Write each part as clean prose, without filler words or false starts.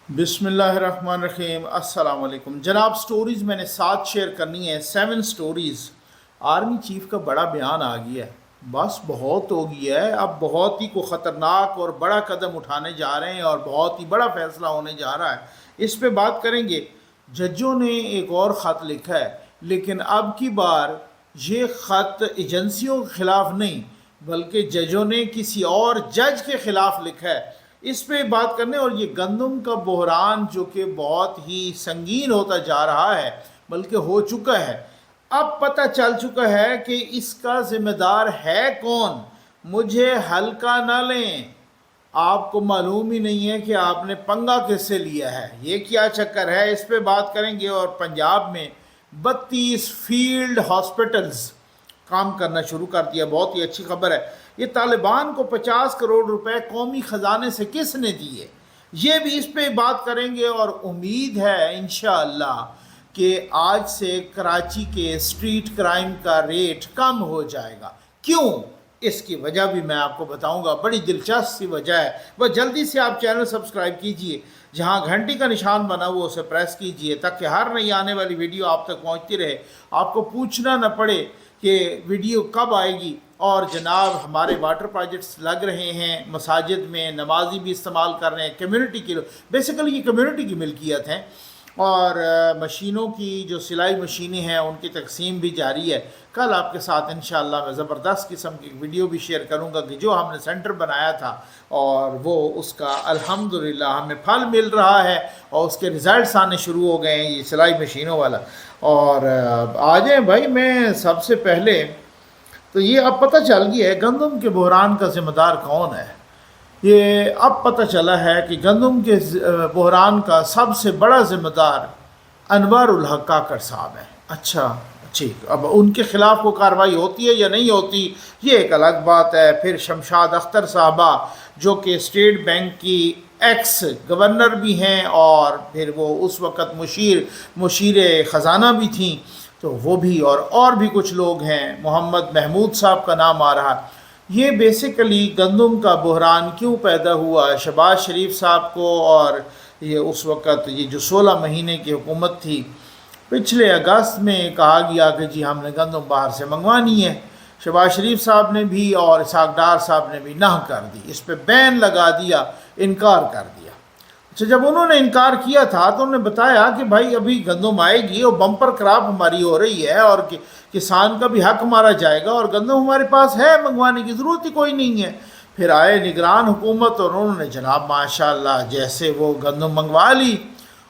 बिस्मिल्लाहिर्रहमानिर्रहीम। अस्सलाम वालेकुम जनाब। स्टोरीज़ मैंने 7 शेयर करनी है, 7 स्टोरीज़। आर्मी चीफ़ का बड़ा बयान आ गया है, बस बहुत हो गया है। अब बहुत ही को ख़तरनाक और बड़ा कदम उठाने जा रहे हैं और बहुत ही बड़ा फ़ैसला होने जा रहा है। इस पे बात करेंगे। जजों ने एक और ख़त लिखा है, लेकिन अब की बार ये ख़त एजेंसियों के ख़िलाफ़ नहीं बल्कि जजों ने किसी और जज के ख़िलाफ़ लिखा है। इस पे बात करने, और ये गंदम का बहरान जो कि बहुत ही संगीन होता जा रहा है, बल्कि हो चुका है। अब पता चल चुका है कि इसका जिम्मेदार है कौन। मुझे हल्का ना लें, आपको मालूम ही नहीं है कि आपने पंगा किससे लिया है, ये क्या चक्कर है, इस पे बात करेंगे। और पंजाब में 32 फील्ड हॉस्पिटल्स काम करना शुरू कर दिया, बहुत ही अच्छी खबर है। ये तालिबान को 50 करोड़ रुपए कौमी ख़जाने से किसने दिए, ये भी इस पे बात करेंगे। और उम्मीद है इंशाअल्लाह कि आज से कराची के स्ट्रीट क्राइम का रेट कम हो जाएगा। क्यों, इसकी वजह भी मैं आपको बताऊंगा, बड़ी दिलचस्प सी वजह है। वह जल्दी से आप चैनल सब्सक्राइब कीजिए, जहां घंटी का निशान बना हुआ उसे प्रेस कीजिए, ताकि हर नई आने वाली वीडियो आप तक पहुंचती रहे, आपको पूछना न पड़े कि वीडियो कब आएगी। और जनाब, हमारे वाटर प्रोजेक्ट्स लग रहे हैं, मसाजिद में नमाजी भी इस्तेमाल कर रहे हैं, कम्युनिटी की, बेसिकली ये कम्युनिटी की मिल्कियत है। और मशीनों की जो सिलाई मशीनें हैं उनकी तकसीम भी जारी है। कल आपके साथ इंशाअल्लाह मैं ज़बरदस्त किस्म की वीडियो भी शेयर करूंगा कि जो हमने सेंटर बनाया था और वो उसका अल्हम्दुलिल्लाह हमें फल मिल रहा है और उसके रिज़ल्ट्स आने शुरू हो गए हैं, ये सिलाई मशीनों वाला। और आ जाए भाई, मैं सबसे पहले तो ये अब पता चल गया है गंदम के बहरान का ज़िम्मेदार कौन है। ये अब पता चला है कि गंदम के बहरान का सबसे बड़ा ज़िम्मेदार अनवारुल हक काकड़ साहब है। अच्छा ठीक, अब उनके ख़िलाफ़ को कार्रवाई होती है या नहीं होती, ये एक अलग बात है। फिर शमशाद अख्तर साहबा, जो कि स्टेट बैंक की एक्स गवर्नर भी हैं और फिर वो उस वक़्त मुशीर ख़जाना भी थी, तो वो भी, और भी कुछ लोग हैं। मोहम्मद महमूद साहब का नाम आ रहा है। ये बेसिकली गंदम का बहरान क्यों पैदा हुआ, शहबाज शरीफ साहब को, और ये उस वक़्त ये जो 16 महीने की हुकूमत थी, पिछले अगस्त में कहा गया कि जी हमने गंदम बाहर से मंगवानी है। शहबाज शरीफ साहब ने भी और इसहाक डार साहब ने भी ना कर दी, इस पर बैन लगा दिया, इनकार कर दिया। अच्छा, जब उन्होंने इनकार किया था तो उन्होंने बताया कि भाई अभी गंदम आएगी और बम्पर क्रॉप हमारी हो रही है और किसान का भी हक मारा जाएगा और गंदम हमारे पास है, मंगवाने की ज़रूरत ही कोई नहीं है। फिर आए निगरान हुकूमत और उन्होंने जनाब माशाल्लाह जैसे वो गंदम मंगवा ली।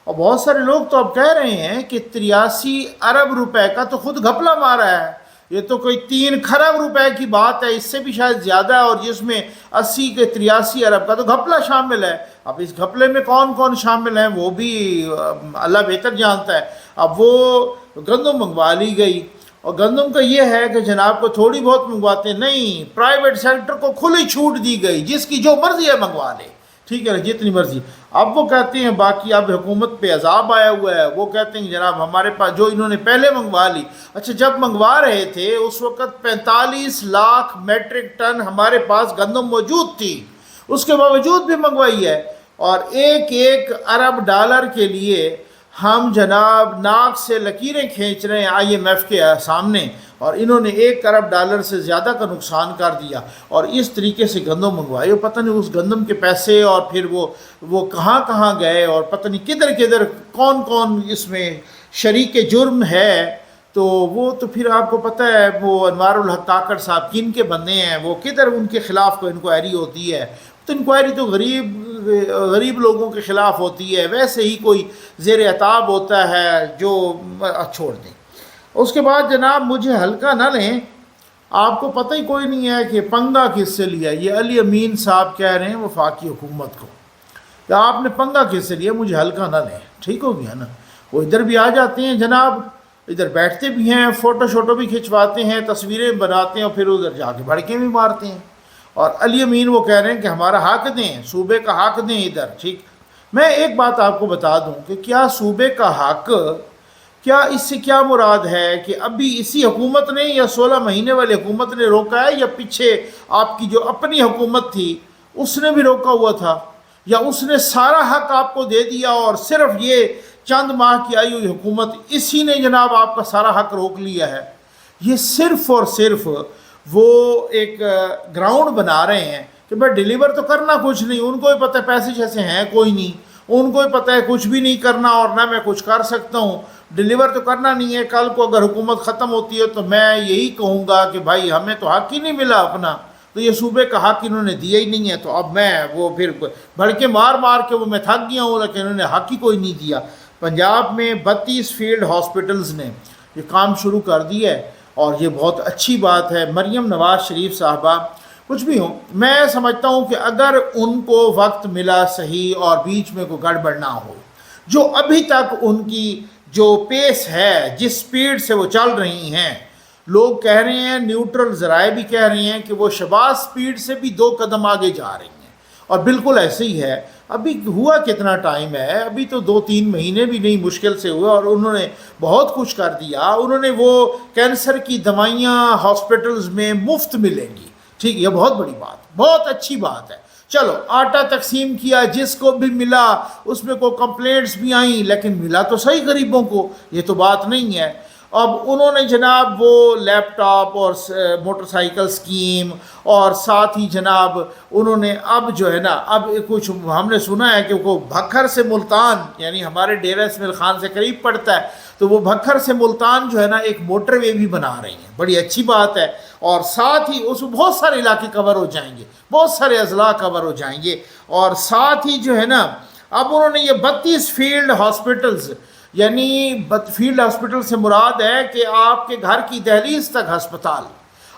और बहुत सारे लोग तो अब कह रहे हैं कि 83 अरब रुपए का तो खुद घपला मारा है, ये तो कोई 3 खरब रुपए की बात है, इससे भी शायद ज़्यादा है, और जिसमें 80 के 83 अरब का तो घपला शामिल है। अब इस घपले में कौन कौन शामिल है वो भी अल्लाह बेहतर जानता है। अब वो गंदम मंगवा ली गई, और गंदम का ये है कि जनाब को थोड़ी बहुत मंगवाते नहीं, प्राइवेट सेक्टर को खुली छूट दी गई, जिसकी जो मर्जी है मंगवा ले, ठीक है, जितनी मर्जी। अब वो कहते हैं बाकी अब हुकूमत पे अजाब आया हुआ है, वो कहते हैं जनाब हमारे पास जो इन्होंने पहले मंगवा ली। अच्छा, जब मंगवा रहे थे उस वक़्त 45 लाख मेट्रिक टन हमारे पास गंदम मौजूद थी, उसके बावजूद भी मंगवाई है। और 1-1 अरब डॉलर के लिए हम जनाब नाक से लकीरें खींच रहे हैं IMF के सामने, और इन्होंने 1 अरब डॉलर से ज़्यादा का नुकसान कर दिया और इस तरीके से गंदम मंगवाई। और पता नहीं उस गंदम के पैसे और फिर वो कहाँ कहाँ गए, और पता नहीं किधर किधर कौन कौन इसमें शरीक जुर्म है। तो वो तो फिर आपको पता है वो अनवारुल हक काकड़ साहब किन के बंदे हैं, वो किधर उनके ख़िलाफ़ कोई इंक्वायरी होती है, तो इंक्वायरी तो गरीब लोगों के ख़िलाफ़ होती है, वैसे ही कोई ज़ेर अताब होता है जो छोड़ दें। उसके बाद जनाब मुझे हल्का ना लें, आपको पता ही कोई नहीं है कि पंगा किससे लिया। ये अली अमीन साहब कह रहे हैं वफाकी हुकूमत को, या आपने पंगा किससे लिया, मुझे हल्का ना लें, ठीक हो गया ना। वो इधर भी आ जाते हैं जनाब, इधर बैठते भी हैं, फ़ोटो शोटो भी खिंचवाते हैं, तस्वीरें बनाते हैं, और फिर उधर जाके भड़के भी मारते हैं। और अली अमीन वो कह रहे हैं कि हमारा हक दें, सूबे का हक दें इधर, ठीक। मैं एक बात आपको बता दूं कि क्या सूबे का हक, क्या इससे क्या मुराद है कि अभी इसी हुकूमत ने या 16 महीने वाली हुकूमत ने रोका है, या पीछे आपकी जो अपनी हुकूमत थी उसने भी रोका हुआ था। या उसने सारा हक आपको दे दिया और सिर्फ ये चंद माह की आई हुई हुकूमत इसी ने जनाब आपका सारा हक रोक लिया है। ये सिर्फ और सिर्फ वो एक ग्राउंड बना रहे हैं कि भाई डिलीवर तो करना कुछ नहीं, उनको ही पता है पैसे जैसे हैं कोई नहीं, उनको ही पता है कुछ भी नहीं करना और ना मैं कुछ कर सकता हूँ, डिलीवर तो करना नहीं है। कल को अगर हुकूमत ख़त्म होती है तो मैं यही कहूँगा कि भाई हमें तो हक ही नहीं मिला अपना, तो ये सूबे का हक इन्होंने दिया ही नहीं है, तो अब मैं वो फिर भड़के मार मार के वो मैं थक गया हूँ, लेकिन इन्होंने हक ही कोई नहीं दिया। पंजाब में 32 फील्ड हॉस्पिटल्स ने ये काम शुरू कर दिया है और ये बहुत अच्छी बात है। मरियम नवाज़ शरीफ साहबा कुछ भी हो, मैं समझता हूँ कि अगर उनको वक्त मिला सही और बीच में कोई गड़बड़ ना हो, जो अभी तक उनकी जो पेस है, जिस स्पीड से वो चल रही हैं, लोग कह रहे हैं, न्यूट्रल ज़राए भी कह रही हैं कि वो शहबाज स्पीड से भी 2 कदम आगे जा रही हैं, और बिल्कुल ऐसे ही है। अभी हुआ कितना टाइम है, अभी तो 2-3 महीने भी नहीं मुश्किल से हुए और उन्होंने बहुत कुछ कर दिया। उन्होंने वो कैंसर की दवाइयाँ हॉस्पिटल्स में मुफ्त मिलेंगी, ठीक, ये बहुत बड़ी बात, बहुत अच्छी बात है। चलो आटा तकसीम किया, जिसको भी मिला उसमें को कंप्लेंट्स भी आई, लेकिन मिला तो सही गरीबों को, ये तो बात नहीं है। अब उन्होंने जनाब वो लैपटॉप और मोटरसाइकिल स्कीम और साथ ही जनाब उन्होंने अब जो है ना, अब कुछ हमने सुना है कि वो भक्खर से मुल्तान, यानी हमारे डेरा इस्माइल खान से करीब पड़ता है, तो वो भक्खर से मुल्तान जो है ना एक मोटरवे भी बना रही हैं, बड़ी अच्छी बात है। और साथ ही उसमें बहुत सारे इलाके कवर हो जाएंगे, बहुत सारे अजला कवर हो जाएंगे। और साथ ही जो है ना, अब उन्होंने ये 32 फील्ड हॉस्पिटल्स, यानी फील्ड हॉस्पिटल से मुराद है कि आपके घर की दहलीज तक अस्पताल,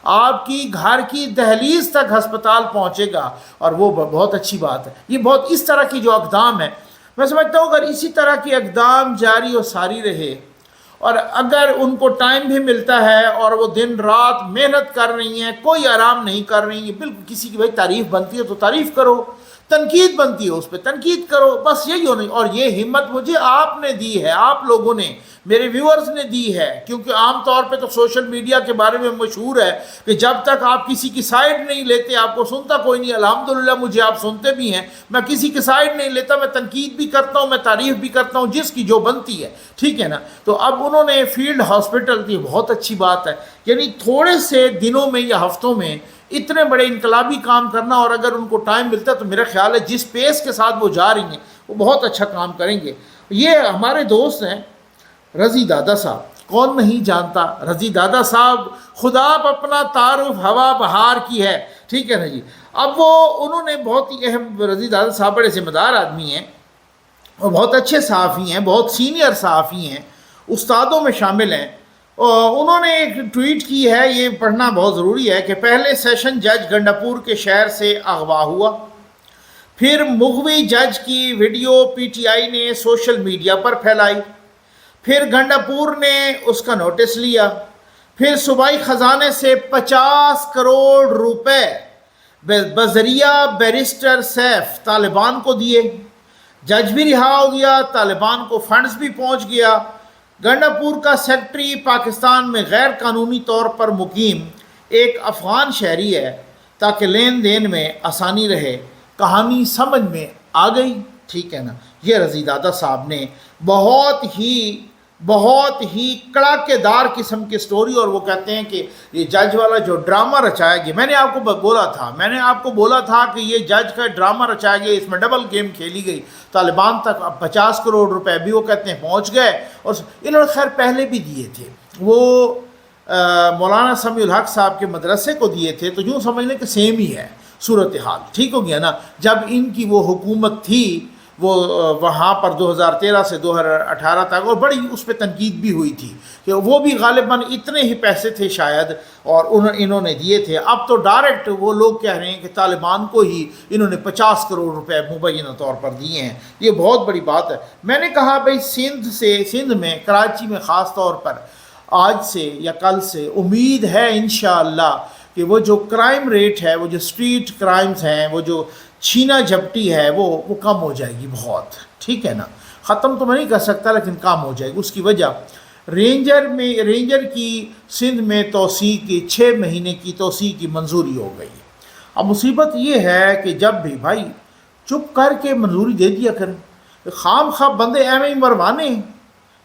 आपकी घर की दहलीज तक अस्पताल पहुंचेगा, और वो बहुत अच्छी बात है। ये बहुत इस तरह की जो अक़दाम है, मैं समझता हूँ अगर इसी तरह की अक़दाम जारी और सारी रहे, और अगर उनको टाइम भी मिलता है और वो दिन रात मेहनत कर रही हैं, कोई आराम नहीं कर रही हैं, बिल्कुल किसी की भाई तारीफ़ बनती है तो तारीफ़ करो, तनकीद बनती है उस पर तनकीद करो, बस यही होनी। और ये हिम्मत मुझे आपने दी है, आप लोगों ने, मेरे व्यूअर्स ने दी है, क्योंकि आम तौर पे तो सोशल मीडिया के बारे में मशहूर है कि जब तक आप किसी की साइड नहीं लेते आपको सुनता कोई नहीं। अल्हम्दुलिल्लाह मुझे आप सुनते भी हैं, मैं किसी की साइड नहीं लेता, मैं तनकीद भी करता हूँ, मैं तारीफ़ भी करता हूँ, जिसकी जो बनती है, ठीक है ना। तो अब उन्होंने फील्ड हॉस्पिटल की बहुत अच्छी बात है, यानी थोड़े से दिनों में या हफ्तों में इतने बड़े इनकलाबी काम करना, और अगर उनको टाइम मिलता है तो मेरा ख्याल है जिस पेस के साथ वो जा रही हैं वो बहुत अच्छा काम करेंगे। ये हमारे दोस्त हैं रज़ी दादा साहब, कौन नहीं जानता रज़ी दादा साहब, खुदा अपना तारुफ हवा बहार की है, ठीक है ना जी। अब वो उन्होंने बहुत ही अहम, रज़ी दादा साहब बड़े ज़िम्मेदार आदमी हैं और बहुत अच्छे सहाफ़ी हैं, बहुत सीनियर सहाफ़ी हैं, उस्तादों में शामिल हैं। उन्होंने एक ट्वीट की है, ये पढ़ना बहुत ज़रूरी है, कि पहले सेशन जज गंडापुर के शहर से अगवा हुआ, फिर मुगवी जज की वीडियो पीटीआई ने सोशल मीडिया पर फैलाई, फिर गंडापुर ने उसका नोटिस लिया, फिर सूबाई ख़जाने से 50 करोड़ रुपए बजरिया बैरिस्टर सैफ तालिबान को दिए, जज भी रिहा हो गया, तालिबान को फंड्स भी पहुंच गया। गंडापुर का सेक्रेटरी पाकिस्तान में गैर कानूनी तौर पर मुकीम एक अफ़गान शहरी है, ताकि लेन देन में आसानी रहे। कहानी समझ में आ गई, ठीक है ना। ये रज़ी दादा साहब ने बहुत ही कड़ाकेदार किस्म की स्टोरी, और वो कहते हैं कि ये जज वाला जो ड्रामा रचाया गया, मैंने आपको बोला था कि ये जज का ड्रामा रचाया गया, इसमें डबल गेम खेली गई, तालिबान तक अब 50 करोड़ रुपए भी वो कहते हैं पहुंच गए। और इन्होंने खैर पहले भी दिए थे, वो मौलाना समीउल हक साहब के मदरसे को दिए थे, तो यूँ समझ लें कि सेम ही है सूरत हाल, ठीक हो गया ना। जब इनकी वो हुकूमत थी, वो वहाँ पर 2013 से 2018 तक, और बड़ी उस पर तनकीद भी हुई थी कि वो भी गालिबन इतने ही पैसे थे शायद, और इन्होंने दिए थे। अब तो डायरेक्ट वो लोग कह रहे हैं कि तालिबान को ही इन्होंने 50 करोड़ रुपए मुबैना तौर पर दिए हैं। ये बहुत बड़ी बात है। मैंने कहा भाई सिंध में, कराची में ख़ास तौर पर आज से या कल से उम्मीद है इंशाअल्लाह कि वो जो क्राइम रेट है, वो जो स्ट्रीट क्राइम्स हैं, वो जो छीना झपटी है, वो कम हो जाएगी बहुत, ठीक है ना। ख़त्म तो मैं नहीं कर सकता, लेकिन कम हो जाएगी। उसकी वजह रेंजर की सिंध में तोसी की 6 महीने की तोसी की मंजूरी हो गई। अब मुसीबत ये है कि जब भी भाई चुप करके मंजूरी दे दिया करें। खाम खा बंदे एवं ही मरवाने,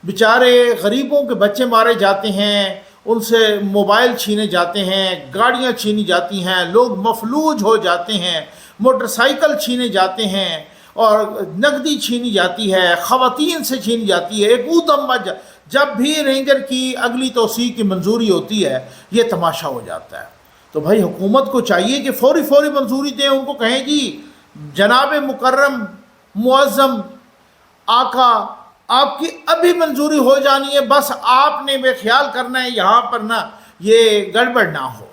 बेचारे गरीबों के बच्चे मारे जाते हैं, उनसे मोबाइल छीने जाते हैं, गाड़ियाँ छीनी जाती हैं, लोग मफलूज हो जाते हैं, मोटरसाइकिल छीने जाते हैं और नकदी छीनी जाती है, ख़वातीन से छीनी जाती है। एक ऊधम मच, जब भी रेंजर की अगली तौसीक़ की मंजूरी होती है ये तमाशा हो जाता है। तो भाई हुकूमत को चाहिए कि फौरी मंजूरी दें, उनको कहें जी जनाब मुकर्रम मुअज़्ज़म आका आपकी अभी मंजूरी हो जानी है, बस आपने बेख्याल करना है यहाँ पर ना ये गड़बड़ ना हो।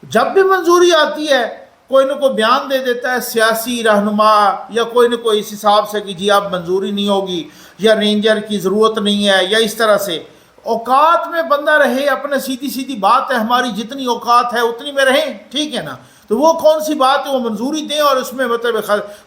जब भी मंजूरी आती है कोई ना कोई बयान दे देता है सियासी रहनुमा या कोई ना कोई इस हिसाब से कि जी अब मंजूरी नहीं होगी या रेंजर की ज़रूरत नहीं है या इस तरह से। औकात में बंदा रहे, अपने सीधी सीधी बात है, हमारी जितनी औकात है उतनी में रहें, ठीक है ना। तो वो कौन सी बात है, वो मंजूरी दें और उसमें मतलब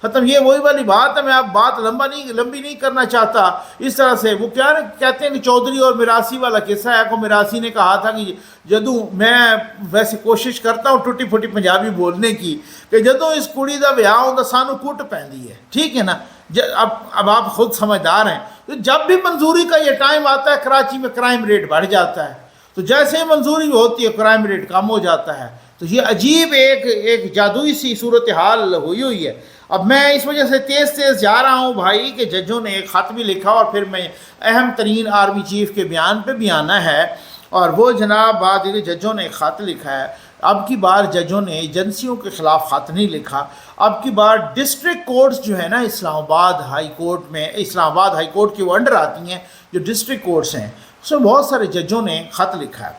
ख़त्म। ये वही वाली बात है, मैं अब बात लंबी नहीं करना चाहता। इस तरह से वो क्या कहते हैं कि चौधरी और मिरासी वाला किस्सा है। को मिरासी ने कहा था कि जदों मैं वैसे कोशिश करता हूँ टुटी फुटी पंजाबी बोलने की, कि जदों इस कुड़ी का विआह होंदा सानू कुट पैंदी है, ठीक है ना। अब आप खुद समझदार हैं। तो जब भी मंजूरी का ये टाइम आता है कराची में क्राइम रेट बढ़ जाता है, तो जैसे ही मंजूरी होती है क्राइम रेट कम हो जाता है। तो ये अजीब एक जादुई सी सूरत हाल हुई है। अब मैं इस वजह से तेज़ जा रहा हूँ भाई कि जजों ने एक ख़त भी लिखा और फिर मैं अहम तरीन आर्मी चीफ़ के बयान पे भी आना है। और वो जनाब बाद जजों ने एक ख़त लिखा है। अब की बार जजों ने एजेंसियों के ख़िलाफ़ ख़त नहीं लिखा, अब की बार डिस्ट्रिक्ट कोर्ट्स जो है ना इस्लामाबाद हाई कोर्ट में, इस्लामाबाद हाई कोर्ट के वो अंडर आती हैं जो डिस्ट्रिक्ट कोर्ट्स हैं, उसमें बहुत सारे जजों ने ख़त लिखा है।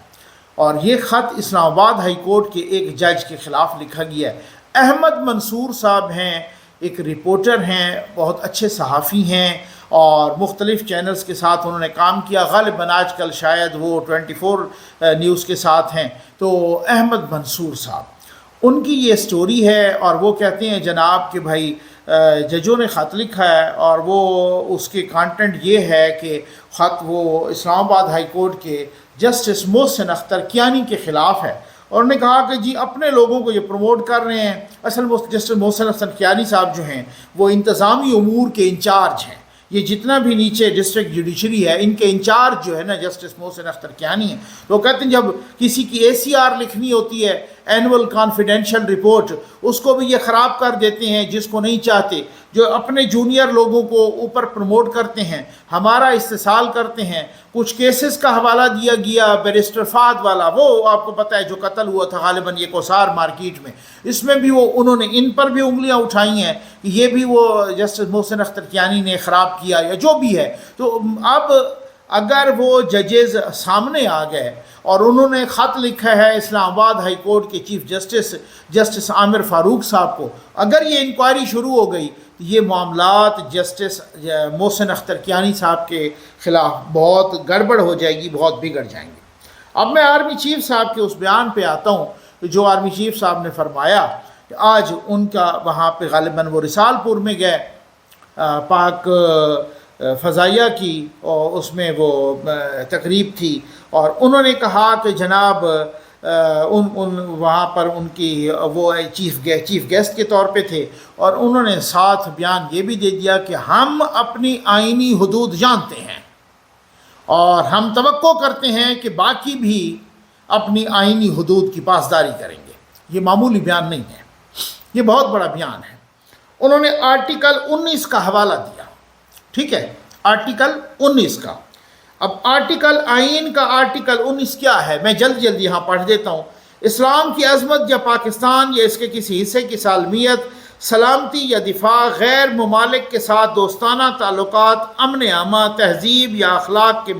और ये ख़त इस्लामाबाद हाई कोर्ट के एक जज के ख़िलाफ़ लिखा गया है। अहमद मंसूर साहब हैं, एक रिपोर्टर हैं, बहुत अच्छे सहाफ़ी हैं और मुख्तलिफ़ चैनल्स के साथ उन्होंने काम किया। ग़ालिबन आजकल शायद वो 24 न्यूज़ के साथ हैं। तो अहमद मंसूर साहब, उनकी ये स्टोरी है और वो कहते हैं जनाब कि भाई जजों ने ख़त लिखा है और वो उसके कंटेंट ये है कि ख़त वो इस्लामाबाद हाई कोर्ट के जस्टिस मोहसिन अख्तर कियानी के ख़िलाफ़ है। और उन्होंने कहा कि जी अपने लोगों को ये प्रमोट कर रहे हैं। असल में जस्टिस मोहसिन अख्तर कियानी साहब जो हैं वो इंतज़ामी उमूर के इंचार्ज हैं। ये जितना भी नीचे डिस्ट्रिक्ट जुडिशरी है इनके इंचार्ज जो है ना जस्टिस मोहसिन अख्तर कियानी है। तो कहते हैं जब किसी की ACR लिखनी होती है, एनुअल कॉन्फिडेंशियल रिपोर्ट, उसको भी ये ख़राब कर देते हैं जिसको नहीं चाहते, जो अपने जूनियर लोगों को ऊपर प्रमोट करते हैं, हमारा इस्तेसाल करते हैं। कुछ केसेस का हवाला दिया गया, बैरिस्टर फाद वाला, वो आपको पता है जो कत्ल हुआ था गालिबन ये कोसार मार्केट में, इसमें भी वो उन्होंने इन पर भी उंगलियां उठाई हैं कि ये भी वो जस्टिस मोहसिन अख्तर कियानी ने ख़राब किया या जो भी है। तो अब अगर वो जजेस सामने आ गए और उन्होंने ख़त लिखा है इस्लामाबाद हाई कोर्ट के चीफ जस्टिस आमिर फ़ारूक साहब को, अगर ये इंक्वायरी शुरू हो गई तो ये मामलात जस्टिस मोहसिन अख्तर कियानी साहब के ख़िलाफ़ बहुत गड़बड़ हो जाएगी, बहुत बिगड़ जाएंगे। अब मैं आर्मी चीफ साहब के उस बयान पे आता हूँ जो आर्मी चीफ साहब ने फरमाया कि आज उनका वहाँ पे गालिबन वो रिसालपुर में गए पाक फ़ज़ाइया की और उसमें वो तकरीब थी और उन्होंने कहा कि जनाब वहाँ पर उनकी वो चीफ़ गेस्ट के तौर पे थे और उन्होंने साथ बयान ये भी दे दिया कि हम अपनी आइनी हुदूद जानते हैं और हम तवक्को करते हैं कि बाकी भी अपनी आइनी हुदूद की पासदारी करेंगे। ये मामूली बयान नहीं है, ये बहुत बड़ा बयान है। उन्होंने आर्टिकल 19 का हवाला दिया, ठीक है, आर्टिकल 19 का। अब आइन का आर्टिकल 19 क्या है, मैं जल्दी यहाँ पढ़ देता हूँ। इस्लाम की अज़मत या पाकिस्तान या इसके किसी हिस्से की सालमियत, सलामती या दिफा, गैर ममालिक के साथ दोस्ताना ताल्लुकात, अमन आमा, तहजीब या अखलाक के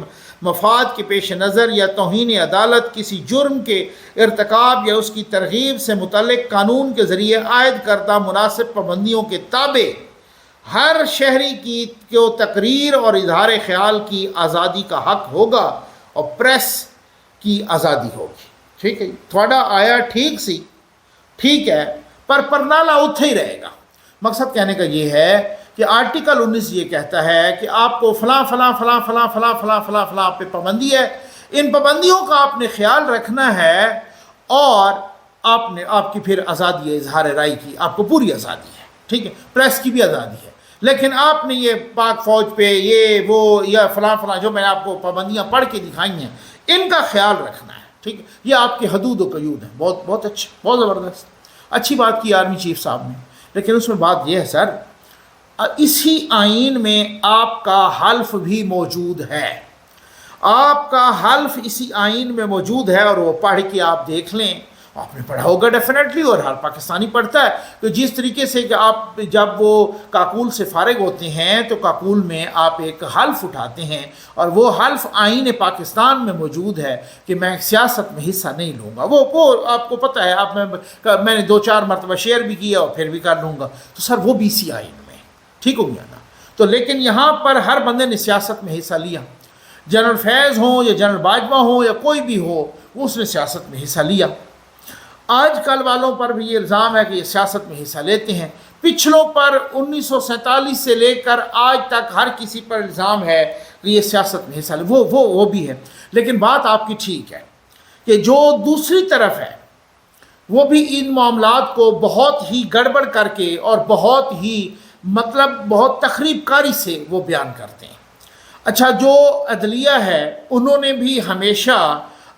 मफाद के पेश नज़र या तौहीन अदालत, किसी जुर्म के इर्तकाब या उसकी तरगीब से मुतल्लिक़ कानून के ज़रिए आयद करदा मुनासिब पाबंदियों के ताबे हर शहरी को तकरीर और इजहार ख्याल की आज़ादी का हक होगा और प्रेस की आज़ादी होगी। ठीक है, थोड़ा आया ठीक सी, ठीक है, पर परनाला उत्थे ही रहेगा। मकसद कहने का ये है कि आर्टिकल 19 ये कहता है कि आपको फलां फलां फलां फलां फलां फलां फलां फलां पे पाबंदी है, इन पाबंदियों का आपने ख्याल रखना है और आपकी फिर आज़ादी है इजहार राय की, आपको पूरी आज़ादी है। ٹھیک ہے، پریس کی بھی آزادی ہے، لیکن آپ نے یہ پاک فوج پہ یہ وہ یا فلاں فلاں جو میں نے آپ کو پابندیاں پڑھ کے دکھائی ہیں، ان کا خیال رکھنا ہے، ٹھیک ہے، یہ آپ کے حدود و قیود ہیں. بہت بہت اچھا، بہت زبردست، اچھی بات کی آرمی چیف صاحب نے. لیکن اس میں بات یہ ہے سر، اسی آئین میں آپ کا حلف بھی موجود ہے، آپ کا حلف اسی آئین میں موجود ہے، اور وہ پڑھ کے آپ دیکھ لیں. آپ نے پڑھا ہوگا ڈیفینیٹلی، اور ہر پاکستانی پڑھتا ہے. تو جس طریقے سے کہ آپ جب وہ کاکول سے فارغ ہوتے ہیں تو کاکول میں آپ ایک حلف اٹھاتے ہیں، اور وہ حلف آئین پاکستان میں موجود ہے کہ میں سیاست میں حصہ نہیں لوں گا. وہ آپ کو پتہ ہے، آپ میں نے 2-4 مرتبہ شیئر بھی کیا اور پھر بھی کر لوں گا. تو سر وہ بھی اسی آئین میں ٹھیک ہو گیا نا. تو لیکن یہاں پر ہر بندے نے سیاست میں حصہ لیا، جنرل فیض ہوں یا جنرل باجوہ ہوں یا کوئی بھی ہو، اس نے سیاست میں حصہ لیا. آج کل والوں پر بھی یہ الزام ہے کہ یہ سیاست میں حصہ لیتے ہیں. پچھلوں پر 1947 سے لے کر آج تک ہر کسی پر الزام ہے کہ یہ سیاست میں حصہ لے. وہ بھی ہے. لیکن بات آپ کی ٹھیک ہے کہ جو دوسری طرف ہے وہ بھی ان معاملات کو بہت ہی گڑبڑ کر کے اور بہت ہی بہت تخریب کاری سے وہ بیان کرتے ہیں. اچھا، جو عدلیہ ہے انہوں نے بھی ہمیشہ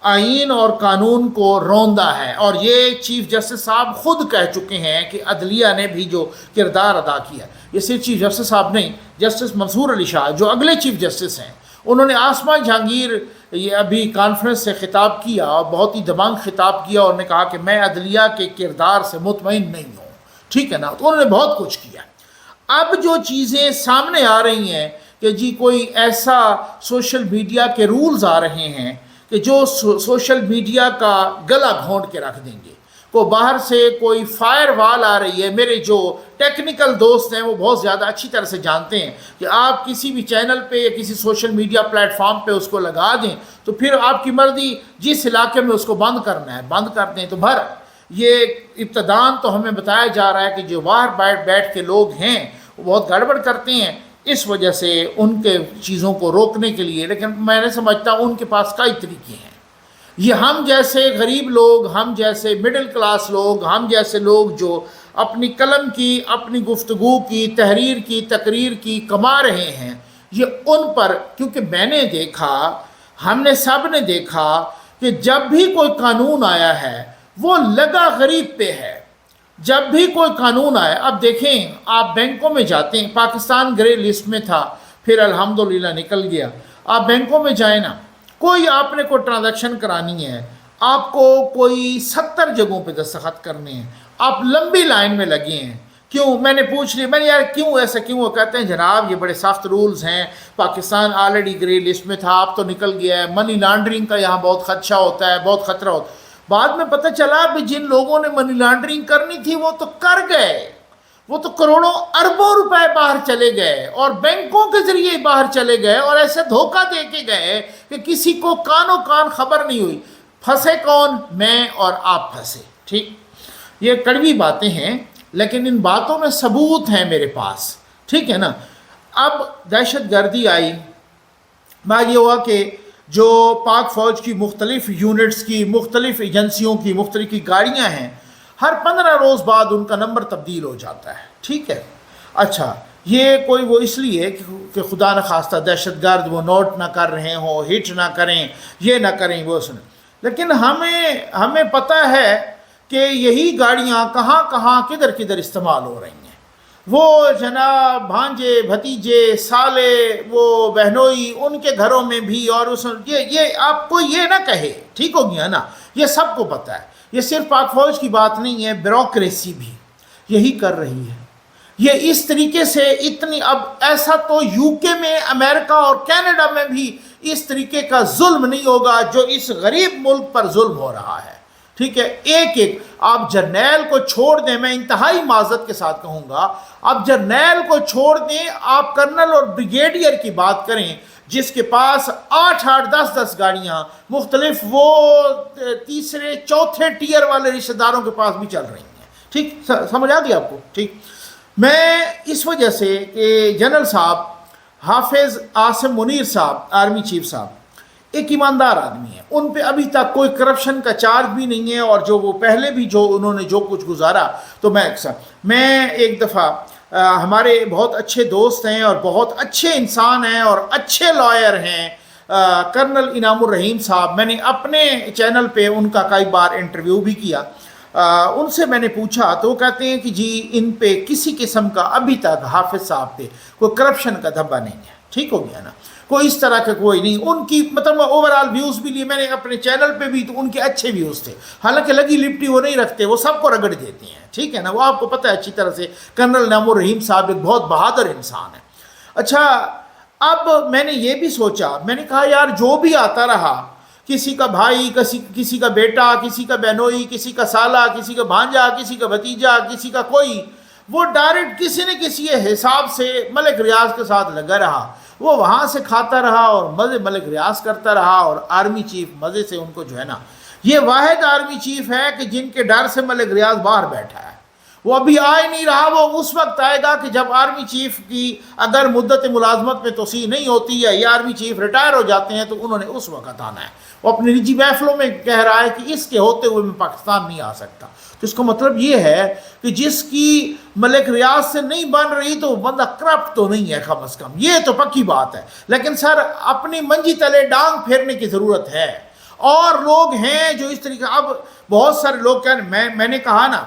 آئین اور قانون کو روندا ہے، اور یہ چیف جسٹس صاحب خود کہہ چکے ہیں کہ عدلیہ نے بھی جو کردار ادا کیا. یہ صرف چیف جسٹس صاحب نہیں، جسٹس منصور علی شاہ جو اگلے چیف جسٹس ہیں، انہوں نے آسما جہانگیر یہ ابھی کانفرنس سے خطاب کیا اور بہت ہی دماغ خطاب کیا، اور نے کہا کہ میں عدلیہ کے کردار سے مطمئن نہیں ہوں. ٹھیک ہے نا. تو انہوں نے بہت کچھ کیا. اب جو چیزیں سامنے آ رہی ہیں کہ جی کوئی ایسا سوشل میڈیا کے رولز آ رہے ہیں کہ جو سوشل میڈیا کا گلا گھونٹ کے رکھ دیں گے. کو باہر سے کوئی فائر وال آ رہی ہے. میرے جو ٹیکنیکل دوست ہیں وہ بہت زیادہ اچھی طرح سے جانتے ہیں کہ آپ کسی بھی چینل پہ یا کسی سوشل میڈیا پلیٹ فارم پہ اس کو لگا دیں تو پھر آپ کی مرضی جس علاقے میں اس کو بند کرنا ہے بند کر دیں. تو یہ ابتدان تو ہمیں بتایا جا رہا ہے کہ جو باہر بیٹھ کے لوگ ہیں وہ بہت گڑبڑ کرتے ہیں، اس وجہ سے ان کے چیزوں کو روکنے کے لیے. لیکن میں نے سمجھتا ہوں ان کے پاس کئی طریقے ہیں. یہ ہم جیسے غریب لوگ، ہم جیسے مڈل کلاس لوگ، ہم جیسے لوگ جو اپنی قلم کی، اپنی گفتگو کی، تحریر کی، تقریر کی کما رہے ہیں، یہ ان پر، کیونکہ میں نے دیکھا، ہم نے سب نے دیکھا کہ جب بھی کوئی قانون آیا ہے وہ لگا غریب پہ ہے. جب بھی کوئی قانون آئے، اب دیکھیں آپ بینکوں میں جاتے ہیں، پاکستان گرے لسٹ میں تھا، پھر الحمدللہ نکل گیا. آپ بینکوں میں جائیں نا، کوئی آپ نے کوئی ٹرانزیکشن کرانی ہے، آپ کو کوئی 70 جگہوں پہ دستخط کرنے ہیں، آپ لمبی لائن میں لگے ہیں. کیوں؟ میں نے پوچھ لیا، میں نے یار کیوں ایسا کیوں؟ وہ کہتے ہیں جناب یہ بڑے سخت رولز ہیں، پاکستان آلریڈی گرے لسٹ میں تھا، اب تو نکل گیا ہے، منی لانڈرنگ کا یہاں بہت خدشہ ہوتا ہے، بہت خطرہ ہوتا ہے. بعد میں پتہ چلا کہ جن لوگوں نے منی لانڈرنگ کرنی تھی وہ تو کر گئے، وہ تو کروڑوں اربوں روپے باہر چلے گئے اور بینکوں کے ذریعے باہر چلے گئے، اور ایسے دھوکہ دے کے گئے کہ کسی کو کانوں کان خبر نہیں ہوئی. پھنسے کون؟ میں اور آپ پھنسے. ٹھیک، یہ کڑوی باتیں ہیں لیکن ان باتوں میں ثبوت ہیں میرے پاس. ٹھیک ہے نا. اب دہشت گردی آئی، بات یہ ہوا کہ جو پاک فوج کی مختلف یونٹس کی، مختلف ایجنسیوں کی مختلف کی گاڑیاں ہیں، ہر 15 روز بعد ان کا نمبر تبدیل ہو جاتا ہے. ٹھیک ہے. اچھا، یہ کوئی وہ اس لیے کہ خدا نخواستہ دہشت گرد وہ نوٹ نہ کر رہے ہوں، ہٹ نہ کریں، یہ نہ کریں، وہ سنیں. لیکن ہمیں پتہ ہے کہ یہی گاڑیاں کہاں کہاں کدھر کدھر استعمال ہو رہی ہیں. وہ جناب بھانجے، بھتیجے، سالے، وہ بہنوئی، ان کے گھروں میں بھی، اور یہ آپ کو یہ نہ کہے. ٹھیک ہو گیا نا. یہ سب کو پتہ ہے. یہ صرف پاک فوج کی بات نہیں ہے، بیوروکریسی بھی یہی کر رہی ہے. یہ اس طریقے سے اتنی، اب ایسا تو یو کے میں، امریکہ اور کینیڈا میں بھی اس طریقے کا ظلم نہیں ہوگا جو اس غریب ملک پر ظلم ہو رہا ہے. ٹھیک ہے. ایک آپ جرنیل کو چھوڑ دیں، میں انتہائی معذرت کے ساتھ کہوں گا، آپ جرنیل کو چھوڑ دیں، آپ کرنل اور بریگیڈیئر کی بات کریں جس کے پاس 8 10 گاڑیاں مختلف، وہ تیسرے چوتھے ٹیئر والے رشتہ داروں کے پاس بھی چل رہی ہیں. ٹھیک، سمجھ آ گئی آپ کو. ٹھیک. میں اس وجہ سے کہ جنرل صاحب حافظ عاصم منیر صاحب، آرمی چیف صاحب، ایک ایماندار آدمی ہے، ان پہ ابھی تک کوئی کرپشن کا چارج بھی نہیں ہے، اور جو وہ پہلے بھی جو انہوں نے جو کچھ گزارا. تو میں ایک دفعہ ہمارے بہت اچھے دوست ہیں اور بہت اچھے انسان ہیں اور اچھے لائر ہیں، کرنل انعام الرحیم صاحب. میں نے اپنے چینل پہ ان کا کئی بار انٹرویو بھی کیا. ان سے میں نے پوچھا تو وہ کہتے ہیں کہ جی ان پہ کسی قسم کا ابھی تک حافظ صاحب پہ کوئی کرپشن کا دھبا نہیں ہے. ٹھیک ہو گیا نا، کوئی اس طرح کا کوئی نہیں. ان کی مطلب اوورال ویوز بھی لیے میں نے اپنے چینل پہ بھی، تو ان کے اچھے ویوز تھے. حالانکہ لگی لپٹی وہ نہیں رکھتے، وہ سب کو رگڑ دیتے ہیں. ٹھیک ہے نا، وہ آپ کو پتہ ہے اچھی طرح سے. کرنل انعام الرحیم صاحب ایک بہت بہادر انسان ہے. اچھا، اب میں نے یہ بھی سوچا، میں نے کہا یار جو بھی آتا رہا، کسی کا بھائی، کسی کا بیٹا، کسی کا بہنوئی، کسی کا سالہ، کسی کا بھانجا، کسی کا بھتیجا، کسی کا کوئی، وہ ڈائریکٹ کسی نہ کسی حساب سے ملک ریاض کے ساتھ لگا رہا. وہ وہاں سے کھاتا رہا اور مزے ملک ریاض کرتا رہا، اور آرمی چیف مزے سے ان کو جو ہے نا، یہ واحد آرمی چیف ہے کہ جن کے ڈر سے ملک ریاض باہر بیٹھا ہے. وہ ابھی آ ہی نہیں رہا، وہ اس وقت آئے گا کہ جب آرمی چیف کی اگر مدت ملازمت میں توسیع نہیں ہوتی ہے یا آرمی چیف ریٹائر ہو جاتے ہیں، تو انہوں نے اس وقت آنا ہے. وہ اپنی نجی محفلوں میں کہہ رہا ہے کہ اس کے ہوتے ہوئے میں پاکستان نہیں آ سکتا. تو اس کا مطلب یہ ہے کہ جس کی ملک ریاض سے نہیں بن رہی تو وہ بندہ کرپٹ تو نہیں ہے کم از کم، یہ تو پکی بات ہے. لیکن سر اپنی منجی تلے ڈانگ پھیرنے کی ضرورت ہے. اور لوگ ہیں جو اس طریقے، اب بہت سارے لوگ میں نے کہا نا،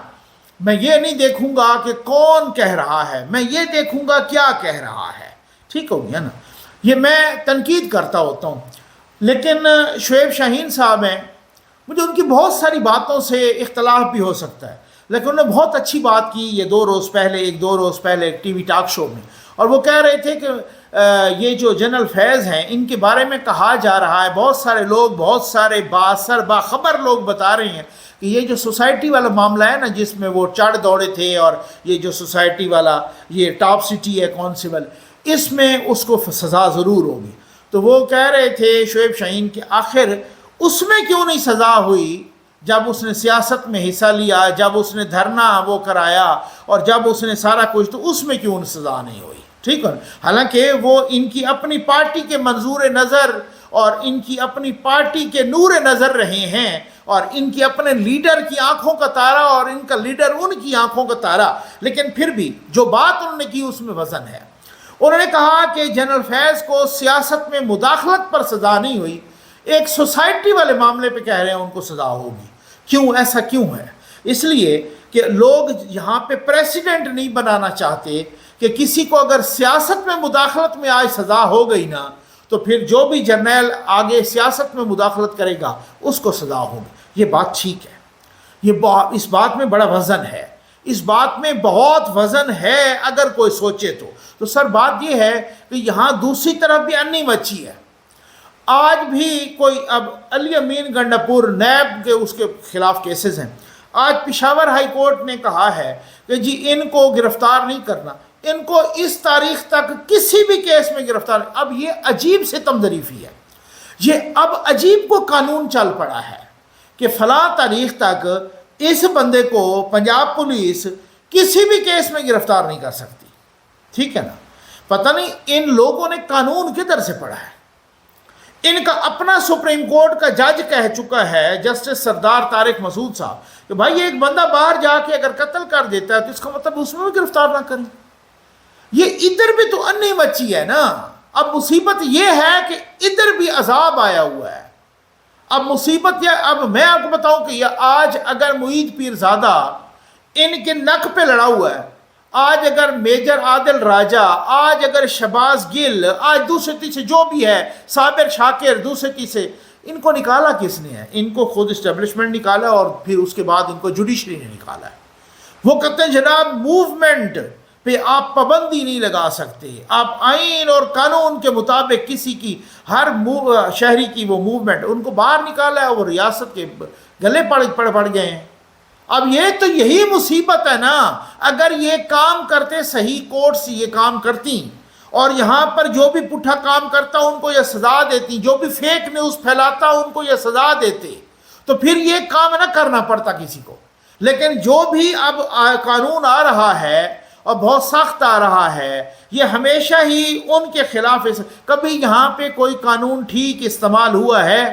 میں یہ نہیں دیکھوں گا کہ کون کہہ رہا ہے، میں یہ دیکھوں گا کیا کہہ رہا ہے. ٹھیک ہو گیا نا، یہ میں تنقید کرتا ہوتا ہوں. لیکن شعیب شاہین صاحب ہیں، مجھے ان کی بہت ساری باتوں سے اختلاف بھی ہو سکتا ہے، لیکن انہوں نے بہت اچھی بات کی یہ دو روز پہلے ایک ٹی وی ٹاک شو میں. اور وہ کہہ رہے تھے کہ یہ جو جنرل فیض ہیں ان کے بارے میں کہا جا رہا ہے، بہت سارے لوگ، بہت سارے باخبر لوگ بتا رہے ہیں کہ یہ جو سوسائٹی والا معاملہ ہے نا، جس میں وہ چڑھ دوڑے تھے، اور یہ جو سوسائٹی والا یہ ٹاپ سٹی ہے کونسبل، اس میں اس کو سزا ضرور ہوگی. تو وہ کہہ رہے تھے شعیب شاہین کہ آخر اس میں کیوں نہیں سزا ہوئی جب اس نے سیاست میں حصہ لیا، جب اس نے دھرنا وہ کرایا، اور جب اس نے سارا کچھ، تو اس میں کیوں سزا نہیں ہوئی. ٹھیک ہے، حالانکہ وہ ان کی اپنی پارٹی کے منظور نظر اور ان کی اپنی پارٹی کے نور نظر رہے ہیں، اور ان کی اپنے لیڈر کی آنکھوں کا تارا، اور ان کا لیڈر ان کی آنکھوں کا تارا. لیکن پھر بھی جو بات انہوں نے کی اس میں وزن ہے. انہوں نے کہا کہ جنرل فیض کو سیاست میں مداخلت پر سزا نہیں ہوئی، ایک سوسائٹی والے معاملے پہ کہہ رہے ہیں ان کو سزا ہوگی. کیوں ایسا کیوں ہے؟ اس لیے کہ لوگ یہاں پہ پریسیڈنٹ نہیں بنانا چاہتے کہ کسی کو اگر سیاست میں مداخلت میں آج سزا ہو گئی نا، تو پھر جو بھی جرنیل آگے سیاست میں مداخلت کرے گا اس کو سزا ہوگی. یہ بات ٹھیک ہے، اس بات میں بڑا وزن ہے، اس بات میں بہت وزن ہے اگر کوئی سوچے تو سر بات یہ ہے کہ یہاں دوسری طرف بھی انی مچھی ہے. آج بھی کوئی، اب علی امین گنڈاپور نیب کے اس کے خلاف کیسز ہیں. آج پشاور ہائی کورٹ نے کہا ہے کہ جی ان کو گرفتار نہیں کرنا، ان کو اس تاریخ تک کسی بھی کیس میں گرفتار. اب یہ عجیب ستم ظریفی ہے، یہ اب عجیب کو قانون چل پڑا ہے کہ فلاں تاریخ تک اس بندے کو پنجاب پولیس کسی بھی کیس میں گرفتار نہیں کر سکتی. ٹھیک ہے نا، پتہ نہیں ان لوگوں نے قانون کدھر سے پڑھا ہے. ان کا اپنا سپریم کورٹ کا جج کہہ چکا ہے، جسٹس سردار طارق مسعود صاحب، کہ بھائی ایک بندہ باہر جا کے اگر قتل کر دیتا ہے تو اس کا مطلب اس میں بھی گرفتار نہ کریں. یہ ادھر بھی تو انی مچی ہے نا. اب مصیبت یہ ہے کہ ادھر بھی عذاب آیا ہوا ہے. اب مصیبت یہ، اب میں آپ کو بتاؤں کہ یہ آج اگر معید پیرزادہ ان کے نک پہ لڑا ہوا ہے، آج اگر میجر عادل راجہ، آج اگر شہباز گل، آج دوسرے تیسرے جو بھی ہے، صابر شاکر، دوسرے تیسرے، ان کو نکالا کس نے ہے؟ ان کو خود اسٹیبلشمنٹ نکالا، اور پھر اس کے بعد ان کو جوڈیشری نے نکالا ہے. وہ کہتے ہیں جناب موومنٹ پہ آپ پابندی نہیں لگا سکتے، آپ آئین اور قانون کے مطابق کسی کی، ہر شہری کی وہ موومنٹ، ان کو باہر نکالا ہے، وہ ریاست کے گلے پڑ گئے ہیں. اب یہ تو یہی مصیبت ہے نا. اگر یہ کام کرتے، صحیح کورٹ سے یہ کام کرتی، اور یہاں پر جو بھی پٹھا کام کرتا ان کو یہ سزا دیتی، جو بھی فیک نیوز پھیلاتا ان کو یہ سزا دیتے، تو پھر یہ کام نہ کرنا پڑتا کسی کو. لیکن جو بھی اب قانون آ رہا ہے اور بہت سخت آ رہا ہے، یہ ہمیشہ ہی ان کے خلاف. کبھی یہاں پہ کوئی قانون ٹھیک استعمال ہوا ہے؟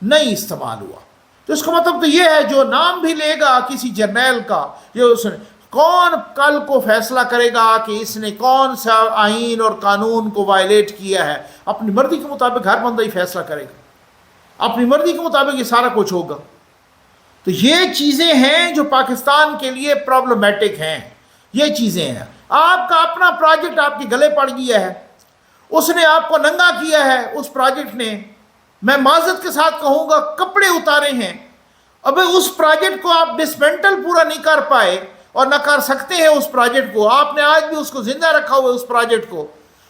نہیں استعمال ہوا. تو اس کا مطلب تو یہ ہے جو نام بھی لے گا کسی جرنیل کا، یہ کون کل کو فیصلہ کرے گا کہ اس نے کون سا آئین اور قانون کو وائلیٹ کیا ہے؟ اپنی مرضی کے مطابق ہر بندہ ہی فیصلہ کرے گا، اپنی مرضی کے مطابق یہ سارا کچھ ہوگا۔ تو یہ چیزیں ہیں جو پاکستان کے لیے پرابلمیٹک ہیں، یہ چیزیں ہیں۔ آپ کا اپنا پروجیکٹ آپ کے گلے پڑ گیا ہے، اس نے آپ کو ننگا کیا ہے، اس پروجیکٹ نے، میں معذرت کے ساتھ کہوں گا، کپڑے اتارے ہیں۔ اب اس پروجیکٹ کو آپ ڈسمنٹل پورا نہیں کر پائے اور نہ کر سکتے ہیں اس پروجیکٹ کو، آپ نے آج بھی اس کو زندہ رکھا ہوا ہے اس پروجیکٹ کو،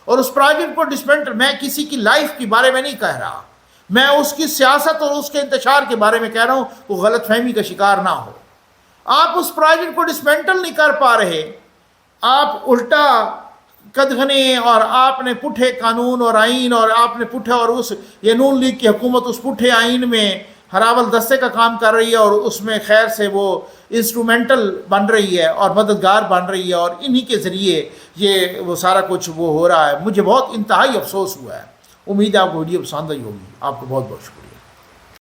اور اس پروجیکٹ کو ڈسمنٹل، میں کسی کی لائف کے بارے میں نہیں کہہ رہا، میں اس کی سیاست اور اس کے انتشار کے بارے میں کہہ رہا ہوں، وہ غلط فہمی کا شکار نہ ہو۔ آپ اس پروجیکٹ کو ڈسمنٹل نہیں کر پا رہے، آپ الٹا قدغنے اور آپ نے پٹھے قانون اور آئین، اور آپ نے پٹھے، اور اس یہ نون لیگ کی حکومت اس پٹھے آئین میں ہراول دستے کا کام کر رہی ہے، اور اس میں خیر سے وہ انسٹرومنٹل بن رہی ہے اور مددگار بن رہی ہے، اور انہی کے ذریعے یہ وہ سارا کچھ وہ ہو رہا ہے۔ مجھے بہت انتہائی افسوس ہوا ہے۔ امید ہے آپ کو ویڈیو پسند آئی ہوگی۔ آپ کو بہت بہت شکریہ۔